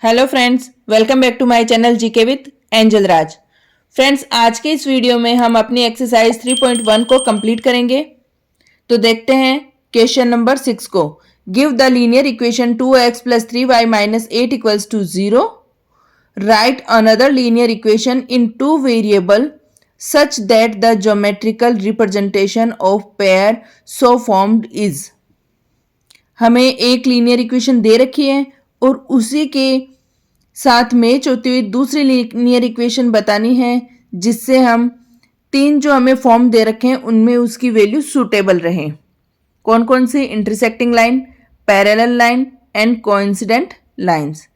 Hello friends, welcome back to my channel GK with Angel Raj. Friends, आज के इस video में हम अपनी एक्सरसाइज 3.1 को कंप्लीट करेंगे। तो देखते हैं क्वेश्चन नंबर 6 को। Give the linear equation 2x + 3y - 8 = 0. Right another linear equation in two variable such that the geometrical representation of pair so formed is. हमें एक लीनियर इक्वेशन दे रखी है और उसी के साथ मैच होती हुई दूसरी लीनियर इक्वेशन बतानी है जिससे हम तीन जो हमें फॉर्म दे रखे हैं उनमें उसकी वैल्यू सूटेबल रहे। कौन कौन सी? Intersecting line, parallel line and coincident lines.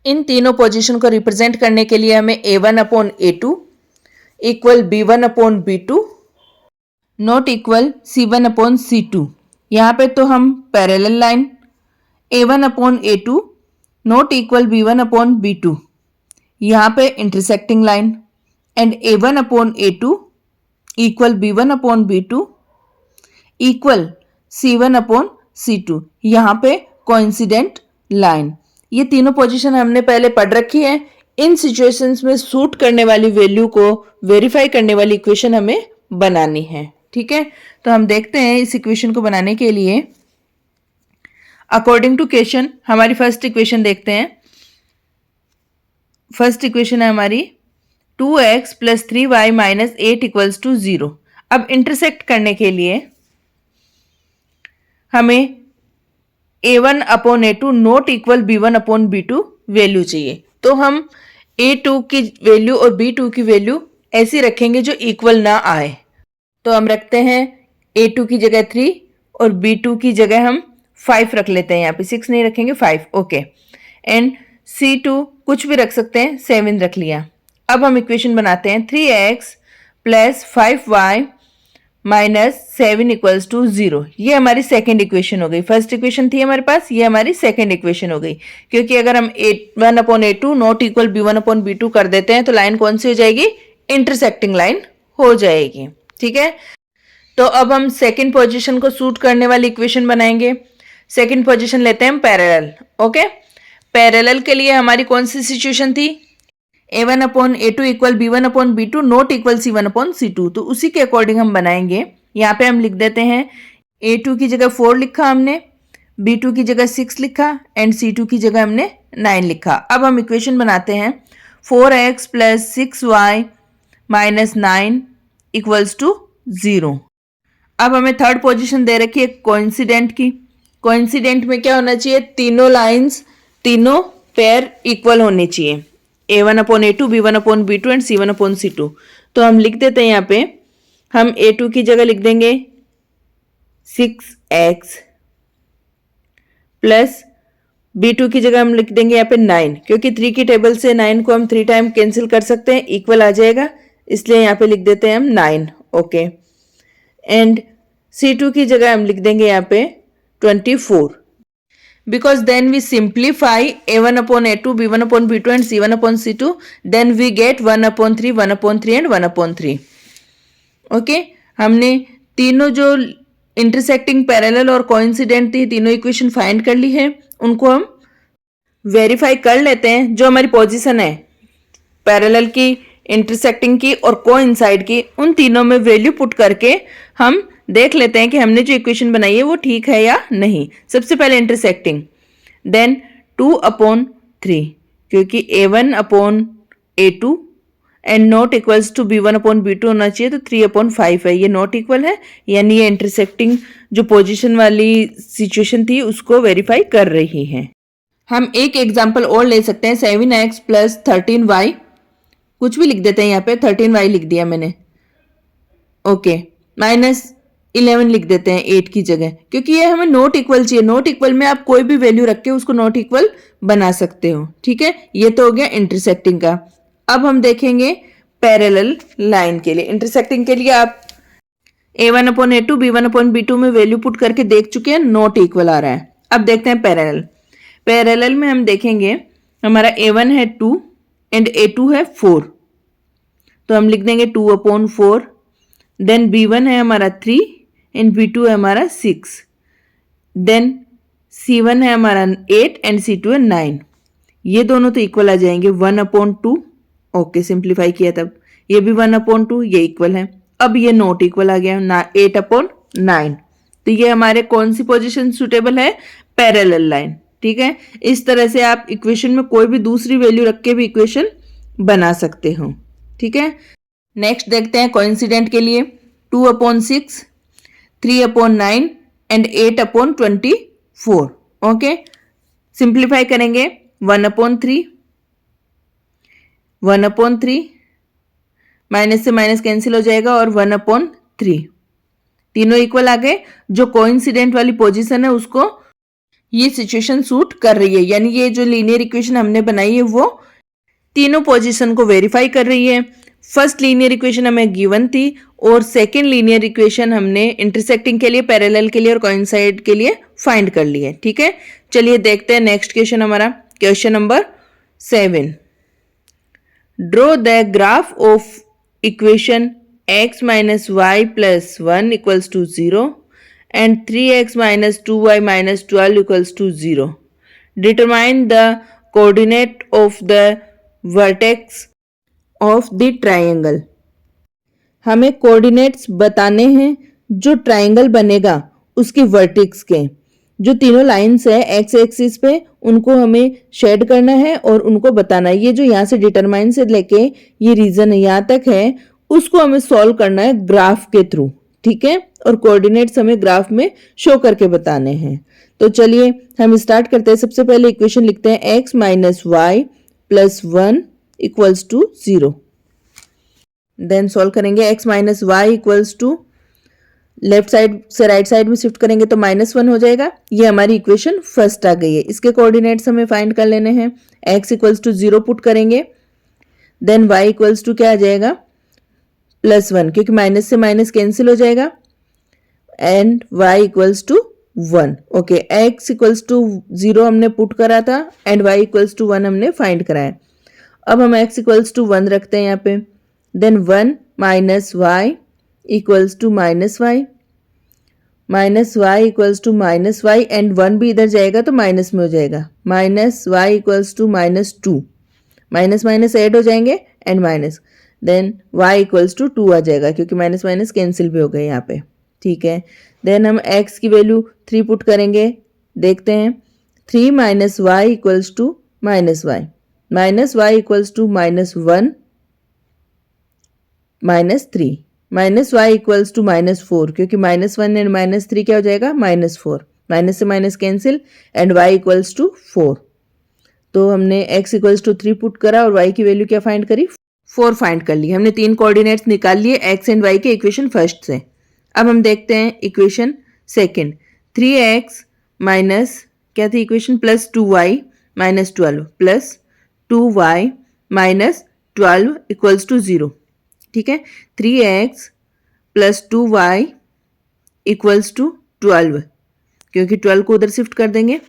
इन तीनों पोजीशन को रिप्रेजेंट करने के लिए हमें a1/a2 equal b1/b2 not equal c1/c2। यहाँ पे तो हम parallel line a1/a2 not equal b1/b2, यहाँ पे intersecting line and a1/a2 equal b1/b2 equal c1/c2, यहाँ पे कोइंसिडेंट लाइन। ये तीनों पोजीशन हमने पहले पढ़ रखी है। इन सिचुएशंस में सूट करने वाली वैल्यू को वेरीफाई करने वाली इक्वेशन हमें बनानी है। ठीक है, तो हम देखते हैं इस इक्वेशन को बनाने के लिए अकॉर्डिंग टू क्वेश्चन हमारी फर्स्ट इक्वेशन देखते हैं। फर्स्ट इक्वेशन है हमारी 2x + 3y - 8 = 0। अब इंटरसेक्ट करने के लिए हमें a1/a2 not equal b1/b2 value चाहिए। तो हम a2 की वैल्यू और b2 की वैल्यू ऐसी रखेंगे जो इक्वल ना आए। तो हम रखते हैं a2 की जगह 3 और b2 की जगह हम 5 रख लेते हैं। यहाँ पे 6 नहीं रखेंगे, 5। ओके, एंड c2 कुछ भी रख सकते हैं, 7 रख लिया। अब हम इक्वेशन बनाते हैं 3x + 5y - 7 = 0। ये हमारी सेकेंड इक्वेशन हो गई। फर्स्ट इक्वेशन थी हमारे पास, ये हमारी सेकेंड इक्वेशन हो गई। क्योंकि अगर हम a1/a2 नॉट इक्वल b1/b2 कर देते हैं तो लाइन कौन सी हो जाएगी? इंटरसेक्टिंग लाइन हो जाएगी। ठीक है, तो अब हम सेकेंड पोजीशन को सूट करने वाली इक्वेशन बनाएंगे। सेकेंड पोजीशन लेते हैं हम पैरेलल। ओके, पैरेलल के लिए हमारी कौन सी सिचुएशन थी? a1/a2 equal b1/b2 not equal c1/c2। तो उसी के अकॉर्डिंग हम बनाएंगे। यहाँ पे हम लिख देते हैं a2 की जगह 4 लिखा हमने, b2 की जगह 6 लिखा एंड c2 की जगह हमने 9 लिखा। अब हम इक्वेशन बनाते हैं 4x + 6y - 9 = 0। अब हमें थर्ड पोजीशन दे रखी है कोइंसिडेंट की। कोइंसिडेंट में क्या होना चाहिए? तीनों लाइंस, तीनों पेयर इक्वल होने चाहिए। a1/a2 b1/b2 and c1/c2। तो हम लिख देते हैं यहाँ पे, हम a2 की जगह लिख देंगे 6x प्लस b2 की जगह हम लिख देंगे यहाँ पे 9, क्योंकि 3 की टेबल से 9 को हम 3 टाइम कैंसिल कर सकते हैं, इक्वल आ जाएगा, इसलिए यहाँ पे लिख देते हैं हम 9। ओके, एंड c2 की जगह हम लिख देंगे यहाँ पे 24, because then we simplify a1/a2 b1/b2 and c1/c2, then we get 1/3 1/3 and 1/3। Okay, हमने तीनों जो इंटरसेक्टिंग, पैरेलल और कोइंसिडेंट थी तीनों इक्वेशन फाइंड कर ली है। उनको हम वेरीफाई कर लेते हैं। जो हमारी पोजीशन है पैरेलल की, इंटरसेक्टिंग की और कोइंसाइड की, उन तीनों में वैल्यू पुट करके हम देख लेते हैं कि हमने जो इक्वेशन बनाई है वो ठीक है या नहीं। सबसे पहले इंटरसेक्टिंग, देन 2/3, क्योंकि a1/a2 and not equals to b1/b2 होना चाहिए, तो 3/5 है। ये नॉट इक्वल है, यानी ये इंटरसेक्टिंग जो पोजीशन वाली सिचुएशन थी उसको वेरीफाई कर रही है। हम एक एग्जाम्पल और ले सकते हैं, 7x + 13y, कुछ भी लिख देते हैं, यहाँ पे 13y लिख दिया मैंने। ओके, -11 लिख देते हैं 8 की जगह, क्योंकि ये हमें नॉट इक्वल चाहिए। नॉट इक्वल में आप कोई भी वैल्यू रख के उसको नॉट इक्वल बना सकते हो। ठीक है, ये तो हो गया इंटरसेक्टिंग का। अब हम देखेंगे पैरेलल लाइन के लिए। इंटरसेक्टिंग के लिए आप a1/a2 b1/b2 में वैल्यू पुट करके देख चुके हैं, नॉट इक्वल आ रहा है। अब देखते हैं पैरेलल। पैरेलल में हम देखेंगे हमारा a1 है 2 एंड a2 है 4, तो हम लिख देंगे 2/4। देन b1 है हमारा 3 एंड b2 है हमारा 6। देन c1 है हमारा 8 एंड c2 है 9। ये दोनों तो इक्वल आ जाएंगे 1/2। ओके, सिंप्लीफाई किया तब ये भी 1/2, ये इक्वल है। अब ये नॉट इक्वल आ गया ना 8/9। तो ये हमारे कौन सी पोजीशन सुटेबल है? Parallel line. ठीक है, इस तरह से आप इक्वेशन में कोई भी दूसरी वैल्यू रख के भी इक्वेशन बना सकते हो। ठीक है, नेक्स्ट देखते हैं कोइंसिडेंट के लिए। 2/6, 3/9 एंड 8/24। ओके, सिंप्लीफाई करेंगे 1/3, 1/3, माइनस से माइनस कैंसिल हो जाएगा और 1/3, तीनों इक्वल आ गए। जो कोइंसिडेंट वाली पोजीशन है उसको ये सिचुएशन सूट कर रही है, यानी ये जो लीनियर इक्वेशन हमने बनाई है वो तीनों पोजीशन को वेरीफाई कर रही है। फर्स्ट लीनियर इक्वेशन हमें गिवन थी और सेकेंड लीनियर इक्वेशन हमने इंटरसेक्टिंग के लिए, पैरेलल के लिए और कोइंसाइड के लिए फाइंड कर ली है। ठीक है, चलिए देखते हैं नेक्स्ट क्वेश्चन हमारा, question number 7। Draw the graph of equation x minus y plus 1 equals to 0 and 3x minus 2y minus 12 equals to 0. Determine the coordinate of the vertex of the triangle. हमें coordinates बताने हैं जो triangle बनेगा उसके vertex के। जो तीनों lines है एक्स एक्सिस पे उनको हमें शेड करना है और उनको बताना है। ये जो यहाँ से डिटरमाइन से लेके ये रीजन यहाँ तक है उसको हमें सॉल्व करना है ग्राफ के थ्रू। ठीक है, और कोऑर्डिनेट्स हमें ग्राफ में शो करके बताने हैं। तो चलिए हम स्टार्ट करते हैं। सबसे पहले इक्वेशन लिखते हैं x minus y plus 1 equals to 0। Then solve करेंगे x minus y equals to, left side से राइट साइड में शिफ्ट करेंगे तो -1 हो जाएगा। ये हमारी इक्वेशन फर्स्ट आ गई है। इसके कोऑर्डिनेट्स हमें फाइंड कर लेने हैं। x इक्वल्स टू 0 पुट करेंगे, देन y इक्वल्स टू क्या आ जाएगा? +1, क्योंकि माइनस से माइनस कैंसिल हो जाएगा, and y equals to 1। Okay, x equals to 0 हमने पुट करा था एंड y इक्वल्स टू 1 हमने फाइंड कराया। अब हम x इक्वल्स टू 1 रखते हैं यहाँ पे, then 1 minus y equals to minus y, minus y equals to minus y and 1 भी इधर जाएगा तो माइनस में हो जाएगा, minus y equals to -2, minus minus add हो जाएंगे and minus, then y equals to 2 आ जाएगा क्योंकि माइनस माइनस कैंसिल भी हो गए यहाँ पे। ठीक है, देन हम x की वैल्यू 3 पुट करेंगे, देखते हैं 3 minus y equals to minus y, minus y equals to -1 -3, minus y equals to -4 क्योंकि -1 एंड -3 क्या हो जाएगा? -4, माइनस से minus cancel and y equals to 4। तो हमने x इक्वल्स टू 3 पुट करा और y की वैल्यू क्या फाइंड करी? 4 फाइंड कर ली। हमने 3 कोऑर्डिनेट्स निकाल लिए x एंड y के इक्वेशन फर्स्ट से। अब हम देखते हैं इक्वेशन सेकंड, 3x माइनस क्या थी equation? Plus 2y minus 12 plus 2y minus 12 equals to 0। ठीक है, 3x plus 2y equals to 12, क्योंकि 12 को उधर शिफ्ट कर देंगे।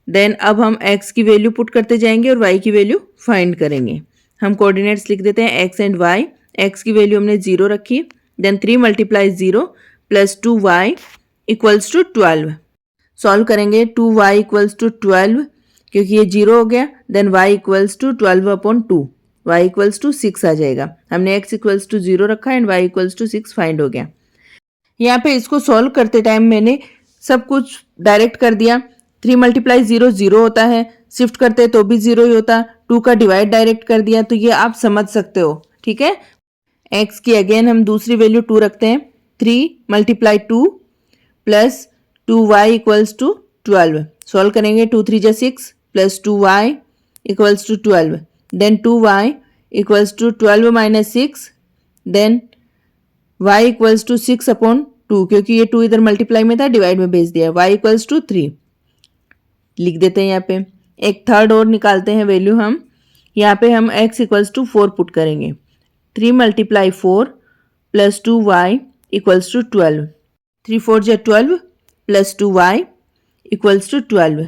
देन अब हम x की वैल्यू पुट करते जाएंगे और y की वैल्यू फाइंड करेंगे। हम कोऑर्डिनेट्स लिख देते हैं x एंड y। x की वैल्यू हमने 0 रखी, then 3 × 0 plus 2y equals to 12। Solve करेंगे 2y इक्वल्स टू 12 क्योंकि ये 0 हो गया, then y equals to 12/2, y equals to 6 आ जाएगा। हमने x इक्वल्स टू 0 रखा and y equals to 6 find हो गया। यहाँ पे इसको सॉल्व करते टाइम मैंने सब कुछ डायरेक्ट कर दिया। 3 × 0 0 होता है, शिफ्ट करते तो भी 0 ही होता, 2 का डिवाइड डायरेक्ट कर दिया, तो ये आप समझ सकते हो। ठीक है, x की अगेन हम दूसरी वैल्यू 2 रखते हैं, 3 × 2 plus 2y equals to 12। Solve करेंगे 2 × 3 = 6 plus 2y equals to 12, then 2y equals to 12 - 6, then y equals to 6/2 क्योंकि ये 2 इधर मल्टीप्लाई में था, डिवाइड में भेज दिया, y इक्वल्स टू 3 लिख देते हैं। यहाँ पे एक थर्ड और निकालते हैं वैल्यू हम। यहाँ पे हम x इक्वल्स टू 4 पुट करेंगे, 3 × 4 plus 2y equals to 12, 3 × 4 = 12 plus 2y equals to 12,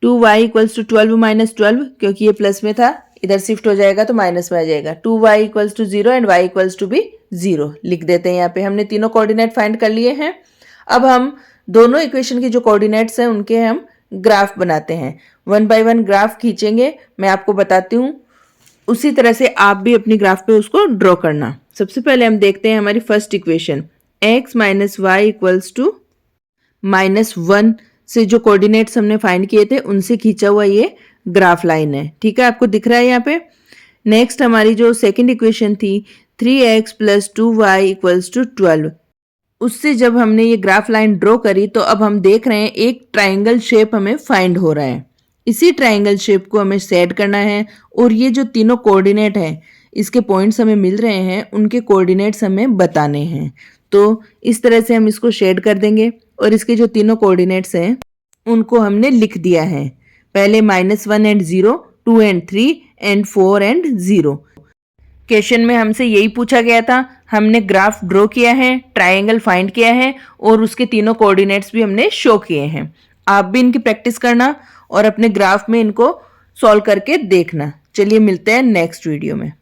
2y equals to 12 - 12 क्योंकि ये प्लस में था, इधर शिफ्ट हो जाएगा तो माइनस में आ जाएगा, 2y equals to 0 and y equals to भी 0 लिख देते हैं। यहाँ पे हमने तीनों कोऑर्डिनेट फाइंड कर लिए हैं। अब हम दोनों इक्वेशन के जो कोऑर्डिनेट्स हैं उनके हम ग्राफ बनाते हैं। 1 बाय 1 ग्राफ खींचेंगे, मैं आपको बताती हूँ। उसी तरह से आप भी अपनी ग्राफ पे उसको ड्रॉ करना। सबसे पहले हम देखते हैं हमारी first equation, x minus y equals to -1 से जो कोऑर्डिनेट्स हमने फाइंड किए थे उनसे खींचा हुआ ये ग्राफ लाइन है। ठीक है, आपको दिख रहा है यहाँ पे। नेक्स्ट हमारी जो सेकंड इक्वेशन थी 3x plus 2y equals to 12, उससे जब हमने ये ग्राफ लाइन ड्रॉ करी तो अब हम देख रहे हैं एक ट्राइंगल शेप हमें फाइंड हो रहा है। इसी ट्राइंगल शेप को हमें सेट करना है और ये जो तीनों कोऑर्डिनेट हैं, इसके पॉइंट्स हमें मिल रहे हैं, उनके कोऑर्डिनेट्स हमें बताने हैं। तो इस तरह से हम इसको शेड कर देंगे और इसके जो तीनों कोऑर्डिनेट्स हैं उनको हमने लिख दिया है। पहले -1 and 0, 2 and 3 and 4 and 0। Question में हमसे यही पूछा गया था। हमने ग्राफ ड्रॉ किया है, ट्राइंगल फाइंड किया है और उसके तीनों कोऑर्डिनेट्स भी हमने शो किए हैं। आप भी इनकी प्रैक्टिस करना और अपने ग्राफ में इनको सॉल्व करके देखना। चलिए मिलते हैं नेक्स्ट वीडियो में।